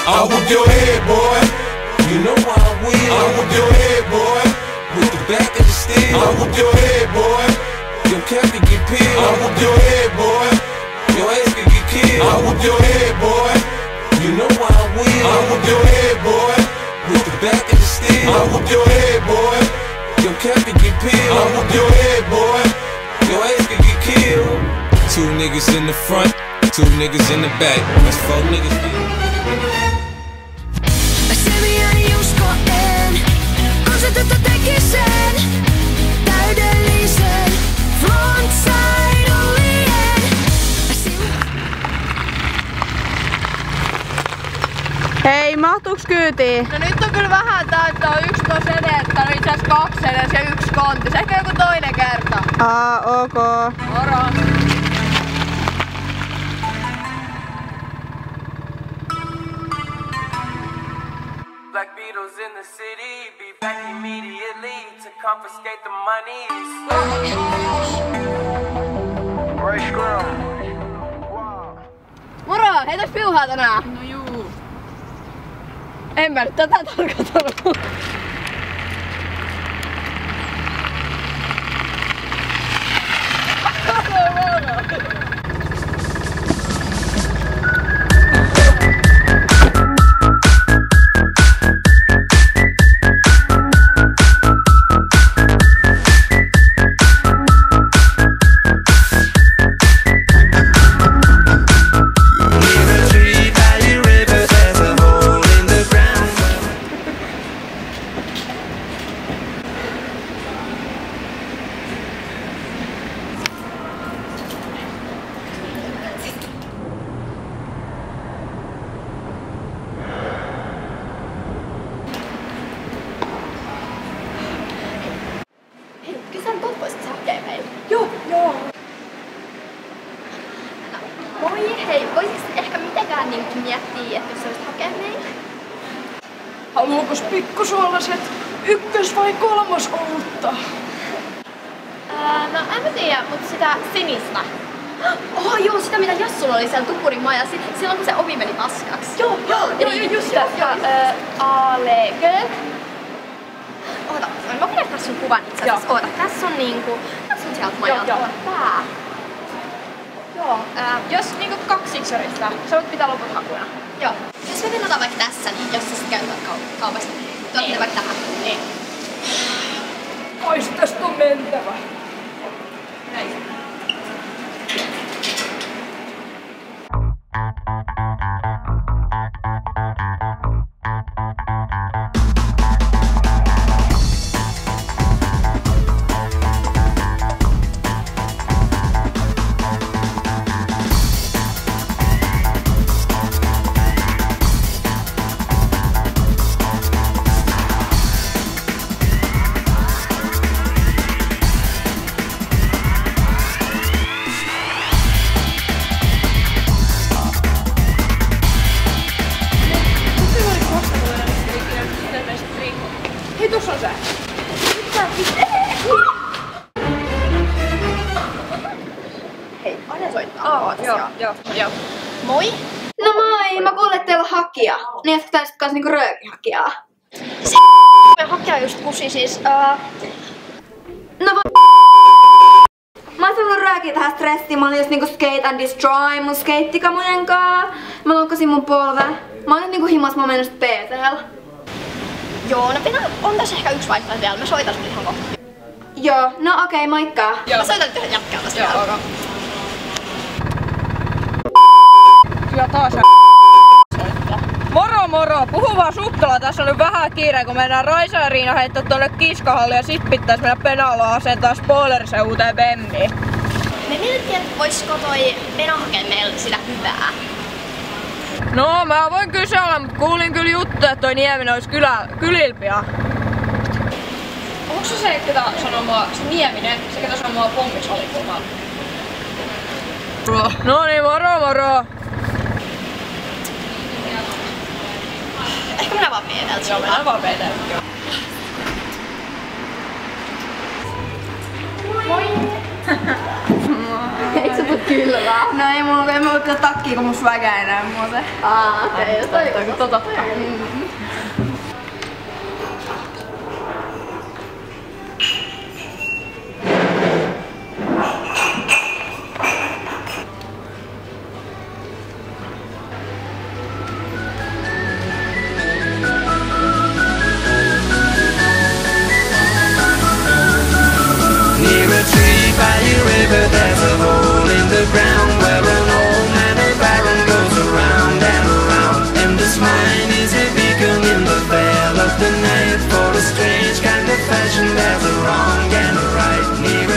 I'll whoop your head, boy. You know I will. I'll whoop your head, boy. With the back of the steel. I'll whoop your head, boy. Your cap can get peeled. I'll whoop your head, boy. Your ass can get killed. I'll whoop your head, boy. You know I will. I'll whoop your head, boy. With the back of the steel. I'll whoop your head, boy. Your cap can get peeled. I'll whoop your head, boy. Your ass can get killed. Two niggas in the front, two niggas in the back. That's four niggas. Selviäni uskoen, kun se tyttö teki sen täydellisen frontside ollien. Hei, mahtuuks kyytiin? No nyt on kyllä vähän täyttä, on yksi tos edettä, no itse asiassa 2 edes ja 1 kontis. Ehkä joku toinen kerta. Ok. Moro! Black Beatles in the city, be back immediately to confiscate the monies. Moro! Heitäs piuhaa tänään? No juu. En mä nyt tätä tarkoittanut. Moi, hei, voisitko ehkä mitenkään niinku miettiä, että jos olisit hakea meitä? Haluukos pikkusuolaset 1 vai 3 olutta? No en mä tiedä, mutta sitä sinistä. Joo, sitä mitä Jassulla oli siellä Tupurin majassa, silloin kun se ovi meni paskaksi. Joo, just sitä. Oota, mä voin näyttää sun kuvan itse asiassa. Oota, tässä on niinku, tässä on sieltä majalta. Tää. Joo. Jos niinku 2 iksorista, sä voit pitää loput hakuina. Joo. Jos me vennotaan vaikka tässä, niin jos sä sit käytät kaupasta, tuotte vaikka tähän. Ei. Ois tästä on mentävä. Näin. Hei, tuossa on se. Hei, aina soittaa. Joo. Moi! No moi! Mä kuulen, että teillä on hakija. Niin, että taisit kans niinku röökihakijaa. Se hakija just kusi siis. Mä oon tullut röökiä tähän stressiin. Mä olin just niinku skate and destroy mun skeittikamojen kaa. Mä loukkasin mun polve. Mä oon nyt niinku himas, mä oon mennyt PT:llä. Joo, no on tässä ehkä 1 vaihtoehto vielä. Mä soitan sun ihan kohta. Joo, no okei, moikka. Joo. Mä soitan nyt yhden jätkää tästä Joo, vielä. ok. Kyllä taas soittaa. Moro! Puhu vaan sukkala. Tässä on nyt vähän kiire, kun mennään Raisa ja Riina heittää tuonne kiskahalliin ja sit pitäis mennä Penaloa asentaa spoilerissa uuteen bemmiin. Me mietittiin, että voisiko toi Pena hakea meille sitä hyvää. No, mä voin kysellä, mutta kuulin kyllä juttuja, että toi Nieminen olisi kylilpiä. Onko se ketä sanoo mua, se Nieminen, se ketä sanoo mua pommisalikumaan? No niin, moro! Ehkä minä vaan PT:ltä. Joo, mennään vaan PT:ltä. Moi! Eikö sä tuu kylmää? No ei mulla, en mä voi kyllä takkia, kun mun swaga enää muuten. Okei, Tota. By your river there's a hole in the ground where an old man of iron goes around and around. And this mine is a beacon in the veil of the night. For a strange kind of fashion there's a wrong and a right. Near